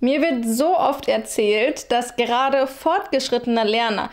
Mir wird so oft erzählt, dass gerade fortgeschrittene Lerner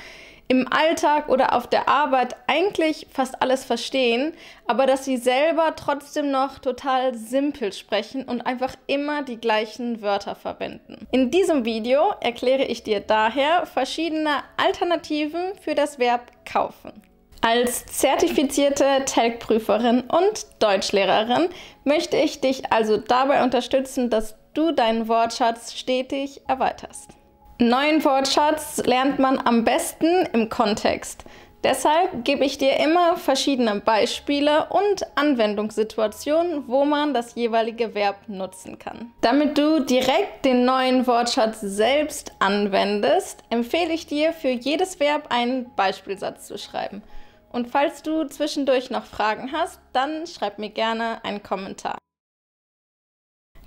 im Alltag oder auf der Arbeit eigentlich fast alles verstehen, aber dass sie selber trotzdem noch total simpel sprechen und einfach immer die gleichen Wörter verwenden. In diesem Video erkläre ich dir daher verschiedene Alternativen für das Verb kaufen. Als zertifizierte TELC-Prüferin und Deutschlehrerin möchte ich dich also dabei unterstützen, dass du deinen Wortschatz stetig erweiterst. Neuen Wortschatz lernt man am besten im Kontext. Deshalb gebe ich dir immer verschiedene Beispiele und Anwendungssituationen, wo man das jeweilige Verb nutzen kann. Damit du direkt den neuen Wortschatz selbst anwendest, empfehle ich dir, für jedes Verb einen Beispielsatz zu schreiben. Und falls du zwischendurch noch Fragen hast, dann schreib mir gerne einen Kommentar.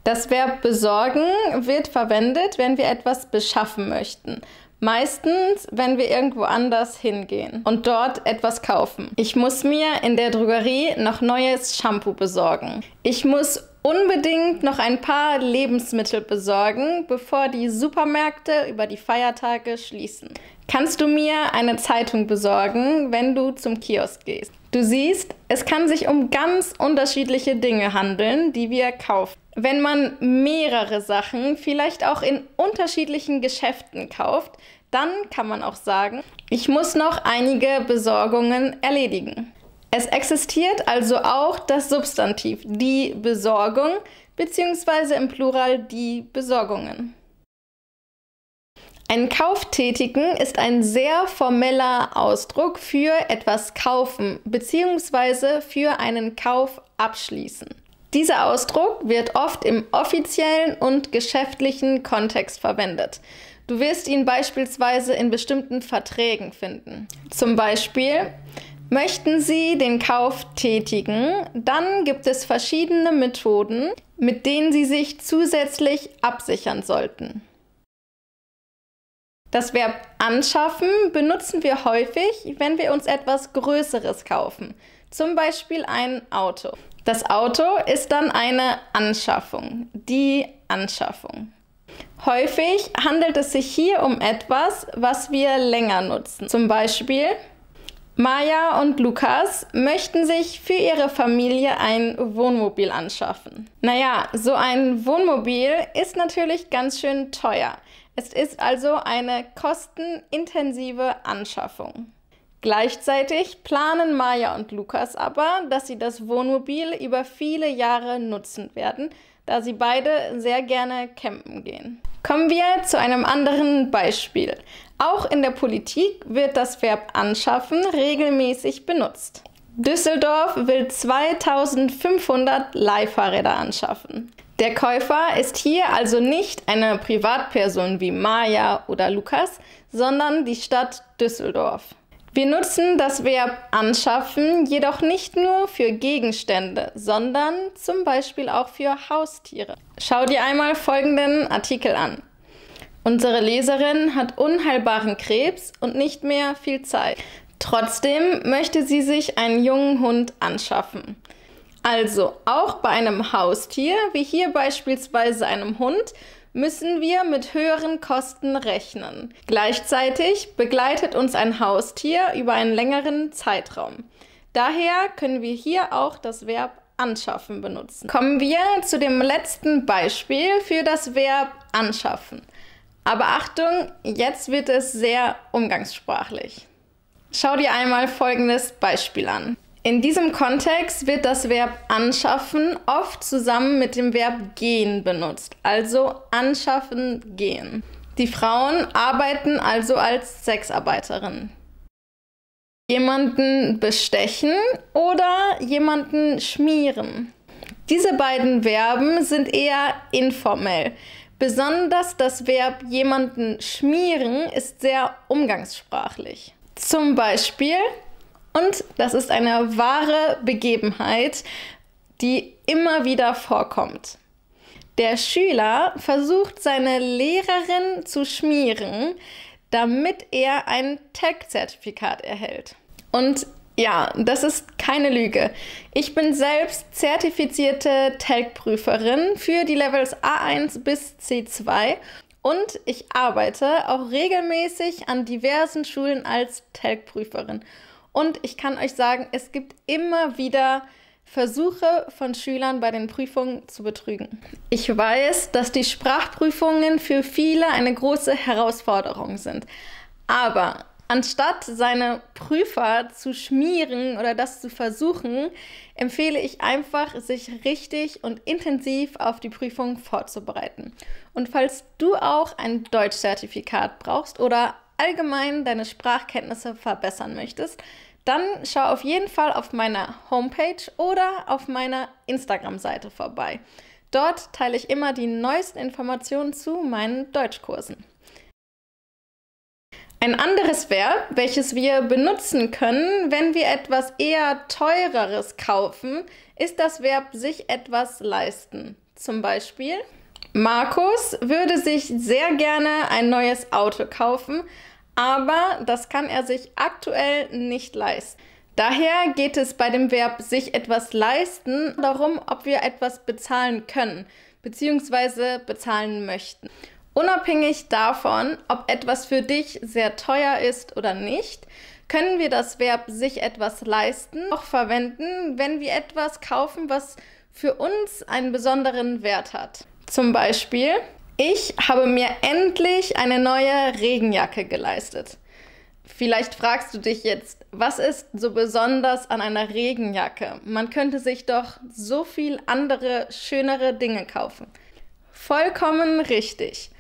Das Verb besorgen wird verwendet, wenn wir etwas beschaffen möchten. Meistens, wenn wir irgendwo anders hingehen und dort etwas kaufen. Ich muss mir in der Drogerie noch neues Shampoo besorgen. Ich muss unbedingt noch ein paar Lebensmittel besorgen, bevor die Supermärkte über die Feiertage schließen. Kannst du mir eine Zeitung besorgen, wenn du zum Kiosk gehst? Du siehst, es kann sich um ganz unterschiedliche Dinge handeln, die wir kaufen. Wenn man mehrere Sachen, vielleicht auch in unterschiedlichen Geschäften kauft, dann kann man auch sagen, ich muss noch einige Besorgungen erledigen. Es existiert also auch das Substantiv die Besorgung bzw. im Plural die Besorgungen. Ein Kauf tätigen ist ein sehr formeller Ausdruck für etwas kaufen bzw. für einen Kauf abschließen. Dieser Ausdruck wird oft im offiziellen und geschäftlichen Kontext verwendet. Du wirst ihn beispielsweise in bestimmten Verträgen finden. Zum Beispiel: Möchten Sie den Kauf tätigen, dann gibt es verschiedene Methoden, mit denen Sie sich zusätzlich absichern sollten. Das Verb anschaffen benutzen wir häufig, wenn wir uns etwas Größeres kaufen, zum Beispiel ein Auto. Das Auto ist dann eine Anschaffung, die Anschaffung. Häufig handelt es sich hier um etwas, was wir länger nutzen. Zum Beispiel: Maja und Lukas möchten sich für ihre Familie ein Wohnmobil anschaffen. Naja, so ein Wohnmobil ist natürlich ganz schön teuer. Es ist also eine kostenintensive Anschaffung. Gleichzeitig planen Maja und Lukas aber, dass sie das Wohnmobil über viele Jahre nutzen werden, da sie beide sehr gerne campen gehen. Kommen wir zu einem anderen Beispiel. Auch in der Politik wird das Verb anschaffen regelmäßig benutzt. Düsseldorf will 2500 Leihfahrräder anschaffen. Der Käufer ist hier also nicht eine Privatperson wie Maja oder Lukas, sondern die Stadt Düsseldorf. Wir nutzen das Verb anschaffen jedoch nicht nur für Gegenstände, sondern zum Beispiel auch für Haustiere. Schau dir einmal folgenden Artikel an. Unsere Leserin hat unheilbaren Krebs und nicht mehr viel Zeit. Trotzdem möchte sie sich einen jungen Hund anschaffen. Also auch bei einem Haustier, wie hier beispielsweise einem Hund, müssen wir mit höheren Kosten rechnen. Gleichzeitig begleitet uns ein Haustier über einen längeren Zeitraum. Daher können wir hier auch das Verb anschaffen benutzen. Kommen wir zu dem letzten Beispiel für das Verb anschaffen. Aber Achtung, jetzt wird es sehr umgangssprachlich. Schau dir einmal folgendes Beispiel an. In diesem Kontext wird das Verb anschaffen oft zusammen mit dem Verb gehen benutzt, also anschaffen, gehen. Die Frauen arbeiten also als Sexarbeiterinnen. Jemanden bestechen oder jemanden schmieren. Diese beiden Verben sind eher informell. Besonders das Verb jemanden schmieren ist sehr umgangssprachlich. Zum Beispiel: Und das ist eine wahre Begebenheit, die immer wieder vorkommt. Der Schüler versucht, seine Lehrerin zu schmieren, damit er ein TELC-Zertifikat erhält. Und Ja, das ist keine Lüge. Ich bin selbst zertifizierte Telg-Prüferin für die Levels A1 bis C2 und ich arbeite auch regelmäßig an diversen Schulen als Telg-Prüferin. Und ich kann euch sagen, es gibt immer wieder Versuche von Schülern bei den Prüfungen zu betrügen. Ich weiß, dass die Sprachprüfungen für viele eine große Herausforderung sind. Aber anstatt seine Prüfer zu schmieren oder das zu versuchen, empfehle ich einfach, sich richtig und intensiv auf die Prüfung vorzubereiten. Und falls du auch ein Deutschzertifikat brauchst oder allgemein deine Sprachkenntnisse verbessern möchtest, dann schau auf jeden Fall auf meiner Homepage oder auf meiner Instagram-Seite vorbei. Dort teile ich immer die neuesten Informationen zu meinen Deutschkursen. Ein anderes Verb, welches wir benutzen können, wenn wir etwas eher Teureres kaufen, ist das Verb sich etwas leisten. Zum Beispiel, Markus würde sich sehr gerne ein neues Auto kaufen, aber das kann er sich aktuell nicht leisten. Daher geht es bei dem Verb sich etwas leisten darum, ob wir etwas bezahlen können bzw. bezahlen möchten. Unabhängig davon, ob etwas für dich sehr teuer ist oder nicht, können wir das Verb sich etwas leisten auch verwenden, wenn wir etwas kaufen, was für uns einen besonderen Wert hat. Zum Beispiel, ich habe mir endlich eine neue Regenjacke geleistet. Vielleicht fragst du dich jetzt, was ist so besonders an einer Regenjacke? Man könnte sich doch so viel andere, schönere Dinge kaufen. Vollkommen richtig.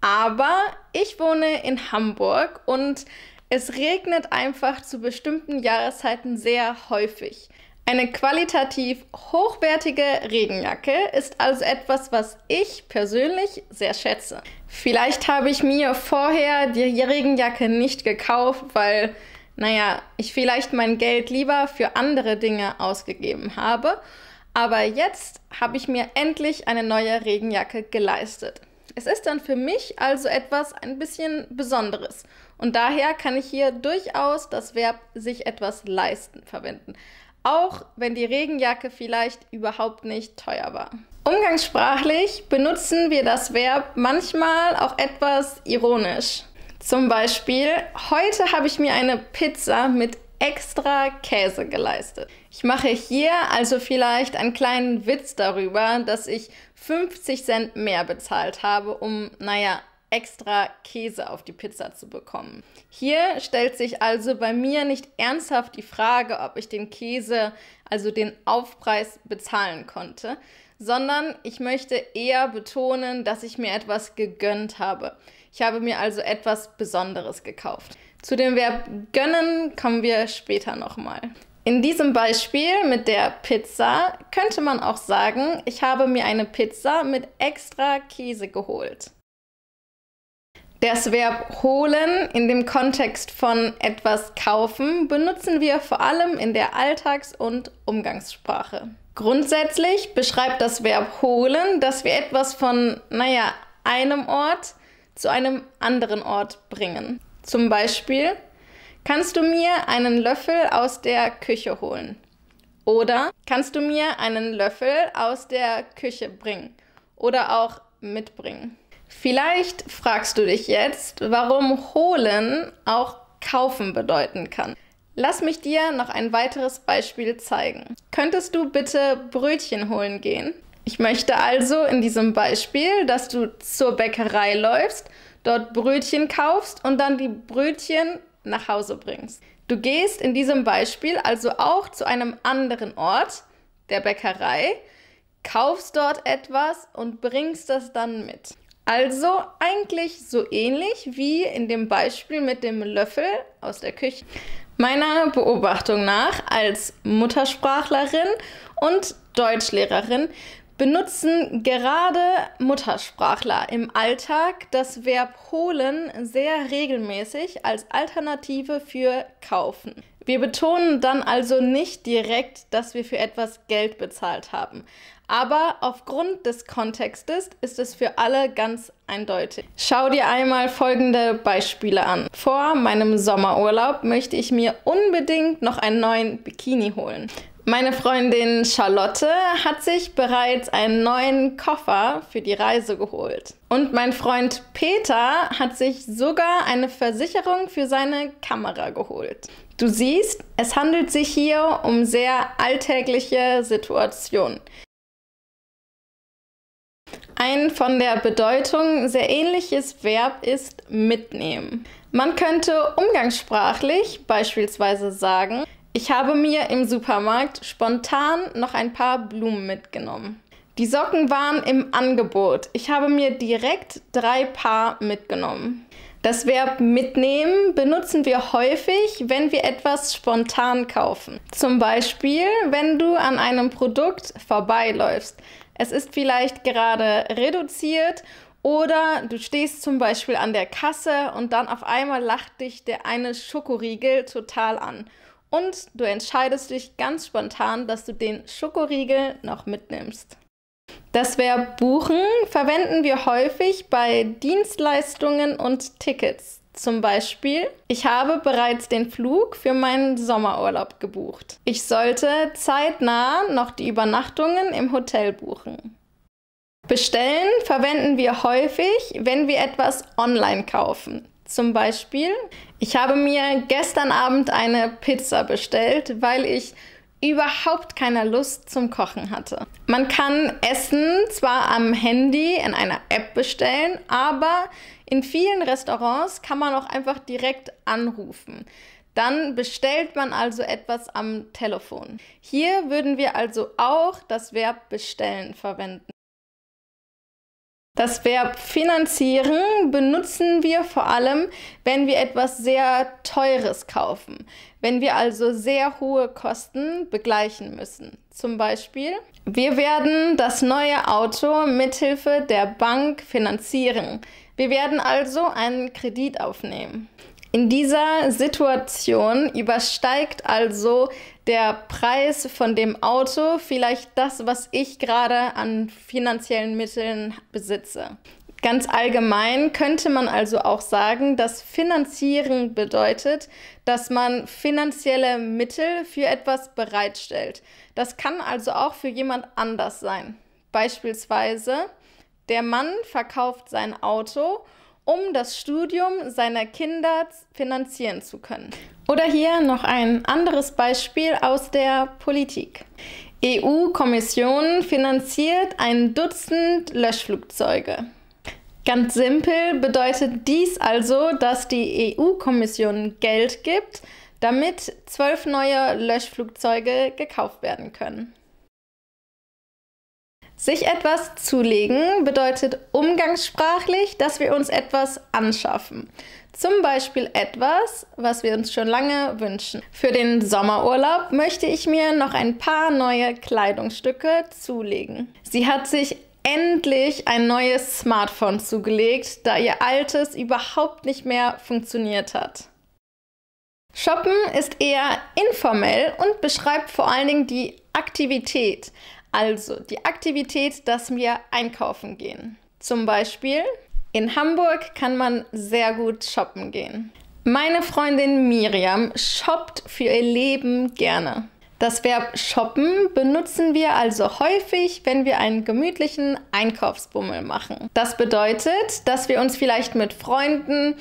Aber ich wohne in Hamburg und es regnet einfach zu bestimmten Jahreszeiten sehr häufig. Eine qualitativ hochwertige Regenjacke ist also etwas, was ich persönlich sehr schätze. Vielleicht habe ich mir vorher die Regenjacke nicht gekauft, weil, ich vielleicht mein Geld lieber für andere Dinge ausgegeben habe. Aber jetzt habe ich mir endlich eine neue Regenjacke geleistet. Es ist dann für mich also etwas ein bisschen Besonderes. Und daher kann ich hier durchaus das Verb sich etwas leisten verwenden. Auch wenn die Regenjacke vielleicht überhaupt nicht teuer war. Umgangssprachlich benutzen wir das Verb manchmal auch etwas ironisch. Zum Beispiel, heute habe ich mir eine Pizza mit extra Käse geleistet. Ich mache hier also vielleicht einen kleinen Witz darüber, dass ich 50 Cent mehr bezahlt habe, um, extra Käse auf die Pizza zu bekommen. Hier stellt sich also bei mir nicht ernsthaft die Frage, ob ich den Käse, also den Aufpreis, bezahlen konnte, sondern ich möchte eher betonen, dass ich mir etwas gegönnt habe. Ich habe mir also etwas Besonderes gekauft. Zu dem Verb gönnen kommen wir später nochmal. In diesem Beispiel mit der Pizza könnte man auch sagen, ich habe mir eine Pizza mit extra Käse geholt. Das Verb holen in dem Kontext von etwas kaufen benutzen wir vor allem in der Alltags- und Umgangssprache. Grundsätzlich beschreibt das Verb holen, dass wir etwas von, einem Ort zu einem anderen Ort bringen. Zum Beispiel, kannst du mir einen Löffel aus der Küche holen? Oder kannst du mir einen Löffel aus der Küche bringen? Oder auch mitbringen? Vielleicht fragst du dich jetzt, warum holen auch kaufen bedeuten kann. Lass mich dir noch ein weiteres Beispiel zeigen. Könntest du bitte Brötchen holen gehen? Ich möchte also in diesem Beispiel, dass du zur Bäckerei läufst, dort Brötchen kaufst und dann die Brötchen nach Hause bringst. Du gehst in diesem Beispiel also auch zu einem anderen Ort, der Bäckerei, kaufst dort etwas und bringst das dann mit. Also eigentlich so ähnlich wie in dem Beispiel mit dem Löffel aus der Küche. Meiner Beobachtung nach als Muttersprachlerin und Deutschlehrerin benutzen gerade Muttersprachler im Alltag das Verb holen sehr regelmäßig als Alternative für kaufen. Wir betonen dann also nicht direkt, dass wir für etwas Geld bezahlt haben. Aber aufgrund des Kontextes ist es für alle ganz eindeutig. Schau dir einmal folgende Beispiele an. Vor meinem Sommerurlaub möchte ich mir unbedingt noch einen neuen Bikini holen. Meine Freundin Charlotte hat sich bereits einen neuen Koffer für die Reise geholt. Und mein Freund Peter hat sich sogar eine Versicherung für seine Kamera geholt. Du siehst, es handelt sich hier um sehr alltägliche Situationen. Ein von der Bedeutung sehr ähnliches Verb ist mitnehmen. Man könnte umgangssprachlich beispielsweise sagen: Ich habe mir im Supermarkt spontan noch ein paar Blumen mitgenommen. Die Socken waren im Angebot. Ich habe mir direkt 3 Paar mitgenommen. Das Verb mitnehmen benutzen wir häufig, wenn wir etwas spontan kaufen. Zum Beispiel, wenn du an einem Produkt vorbeiläufst. Es ist vielleicht gerade reduziert oder du stehst zum Beispiel an der Kasse und dann auf einmal lacht dich der eine Schokoriegel total an. Und du entscheidest dich ganz spontan, dass du den Schokoriegel noch mitnimmst. Das Verb buchen verwenden wir häufig bei Dienstleistungen und Tickets. Zum Beispiel: Ich habe bereits den Flug für meinen Sommerurlaub gebucht. Ich sollte zeitnah noch die Übernachtungen im Hotel buchen. Bestellen verwenden wir häufig, wenn wir etwas online kaufen. Zum Beispiel: Ich habe mir gestern Abend eine Pizza bestellt, weil ich überhaupt keine Lust zum Kochen hatte. Man kann Essen zwar am Handy in einer App bestellen, aber in vielen Restaurants kann man auch einfach direkt anrufen. Dann bestellt man also etwas am Telefon. Hier würden wir also auch das Verb bestellen verwenden. Das Verb finanzieren benutzen wir vor allem, wenn wir etwas sehr Teures kaufen, wenn wir also sehr hohe Kosten begleichen müssen. Zum Beispiel: Wir werden das neue Auto mithilfe der Bank finanzieren. Wir werden also einen Kredit aufnehmen. In dieser Situation übersteigt also der Preis von dem Auto vielleicht das, was ich gerade an finanziellen Mitteln besitze. Ganz allgemein könnte man also auch sagen, dass finanzieren bedeutet, dass man finanzielle Mittel für etwas bereitstellt. Das kann also auch für jemand anders sein. Beispielsweise: Der Mann verkauft sein Auto, um das Studium seiner Kinder finanzieren zu können. Oder hier noch ein anderes Beispiel aus der Politik. EU-Kommission finanziert ein Dutzend Löschflugzeuge. Ganz simpel bedeutet dies also, dass die EU-Kommission Geld gibt, damit 12 neue Löschflugzeuge gekauft werden können. Sich etwas zulegen bedeutet umgangssprachlich, dass wir uns etwas anschaffen. Zum Beispiel etwas, was wir uns schon lange wünschen. Für den Sommerurlaub möchte ich mir noch ein paar neue Kleidungsstücke zulegen. Sie hat sich endlich ein neues Smartphone zugelegt, da ihr altes überhaupt nicht mehr funktioniert hat. Shoppen ist eher informell und beschreibt vor allen Dingen die Aktivität. Also die Aktivität, dass wir einkaufen gehen. Zum Beispiel: In Hamburg kann man sehr gut shoppen gehen. Meine Freundin Miriam shoppt für ihr Leben gerne. Das Verb shoppen benutzen wir also häufig, wenn wir einen gemütlichen Einkaufsbummel machen. Das bedeutet, dass wir uns vielleicht mit Freunden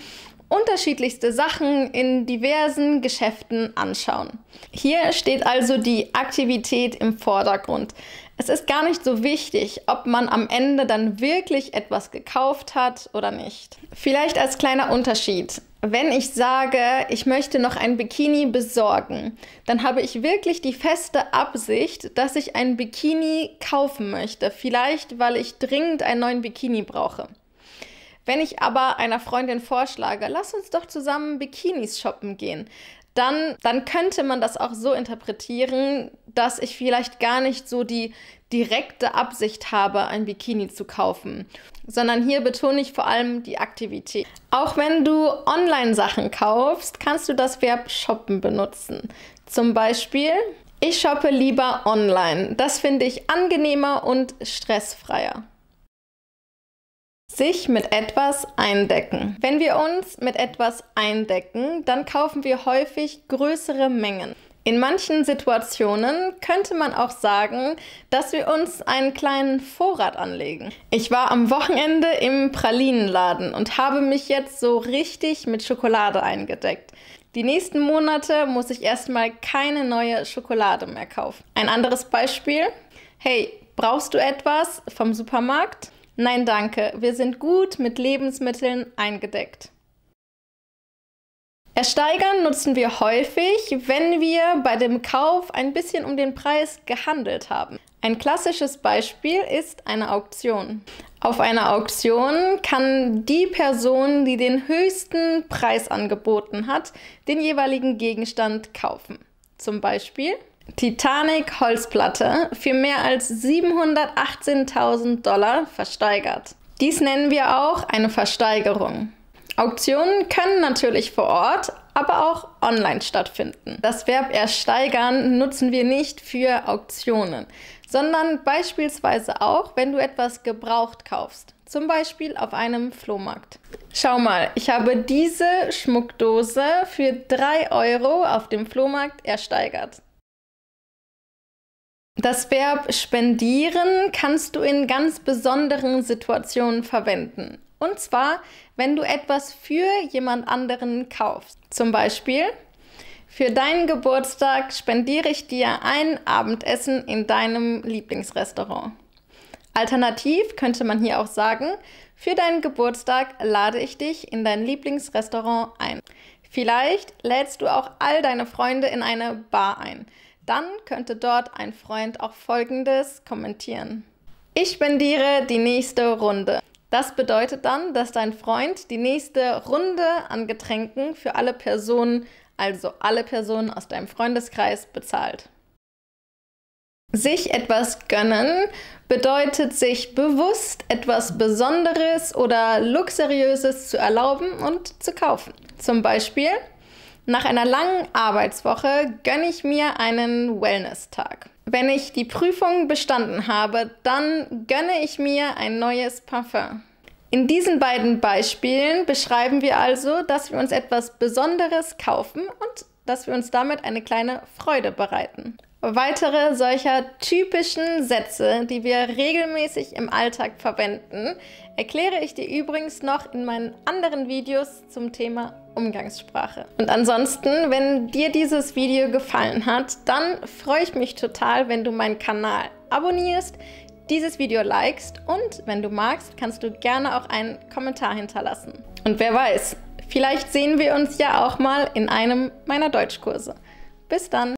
unterschiedlichste Sachen in diversen Geschäften anschauen. Hier steht also die Aktivität im Vordergrund. Es ist gar nicht so wichtig, ob man am Ende dann wirklich etwas gekauft hat oder nicht. Vielleicht als kleiner Unterschied: Wenn ich sage, ich möchte noch ein Bikini besorgen, dann habe ich wirklich die feste Absicht, dass ich ein Bikini kaufen möchte. Vielleicht, weil ich dringend einen neuen Bikini brauche. Wenn ich aber einer Freundin vorschlage: Lass uns doch zusammen Bikinis shoppen gehen, dann könnte man das auch so interpretieren, dass ich vielleicht gar nicht so die direkte Absicht habe, ein Bikini zu kaufen, sondern hier betone ich vor allem die Aktivität. Auch wenn du Online-Sachen kaufst, kannst du das Verb shoppen benutzen. Zum Beispiel: Ich shoppe lieber online. Das finde ich angenehmer und stressfreier. Sich mit etwas eindecken. Wenn wir uns mit etwas eindecken, dann kaufen wir häufig größere Mengen. In manchen Situationen könnte man auch sagen, dass wir uns einen kleinen Vorrat anlegen. Ich war am Wochenende im Pralinenladen und habe mich jetzt so richtig mit Schokolade eingedeckt. Die nächsten Monate muss ich erstmal keine neue Schokolade mehr kaufen. Ein anderes Beispiel. Hey, brauchst du etwas vom Supermarkt? Nein, danke. Wir sind gut mit Lebensmitteln eingedeckt. Ersteigern nutzen wir häufig, wenn wir bei dem Kauf ein bisschen um den Preis gehandelt haben. Ein klassisches Beispiel ist eine Auktion. Auf einer Auktion kann die Person, die den höchsten Preis angeboten hat, den jeweiligen Gegenstand kaufen. Zum Beispiel Titanic Holzplatte für mehr als $718.000 versteigert. Dies nennen wir auch eine Versteigerung. Auktionen können natürlich vor Ort, aber auch online stattfinden. Das Verb ersteigern nutzen wir nicht für Auktionen, sondern beispielsweise auch, wenn du etwas gebraucht kaufst. Zum Beispiel auf einem Flohmarkt. Schau mal, ich habe diese Schmuckdose für 3 € auf dem Flohmarkt ersteigert. Das Verb spendieren kannst du in ganz besonderen Situationen verwenden. Und zwar, wenn du etwas für jemand anderen kaufst. Zum Beispiel, für deinen Geburtstag spendiere ich dir ein Abendessen in deinem Lieblingsrestaurant. Alternativ könnte man hier auch sagen, für deinen Geburtstag lade ich dich in dein Lieblingsrestaurant ein. Vielleicht lädst du auch all deine Freunde in eine Bar ein. Dann könnte dort ein Freund auch Folgendes kommentieren. Ich spendiere die nächste Runde. Das bedeutet dann, dass dein Freund die nächste Runde an Getränken für alle Personen, also alle Personen aus deinem Freundeskreis, bezahlt. Sich etwas gönnen bedeutet, sich bewusst etwas Besonderes oder Luxuriöses zu erlauben und zu kaufen. Zum Beispiel, nach einer langen Arbeitswoche gönne ich mir einen Wellness-Tag. Wenn ich die Prüfung bestanden habe, dann gönne ich mir ein neues Parfum. In diesen beiden Beispielen beschreiben wir also, dass wir uns etwas Besonderes kaufen und dass wir uns damit eine kleine Freude bereiten. Weitere solcher typischen Sätze, die wir regelmäßig im Alltag verwenden, erkläre ich dir übrigens noch in meinen anderen Videos zum Thema Umgangssprache. Und ansonsten, wenn dir dieses Video gefallen hat, dann freue ich mich total, wenn du meinen Kanal abonnierst, dieses Video likest und wenn du magst, kannst du gerne auch einen Kommentar hinterlassen. Und wer weiß, vielleicht sehen wir uns ja auch mal in einem meiner Deutschkurse. Bis dann!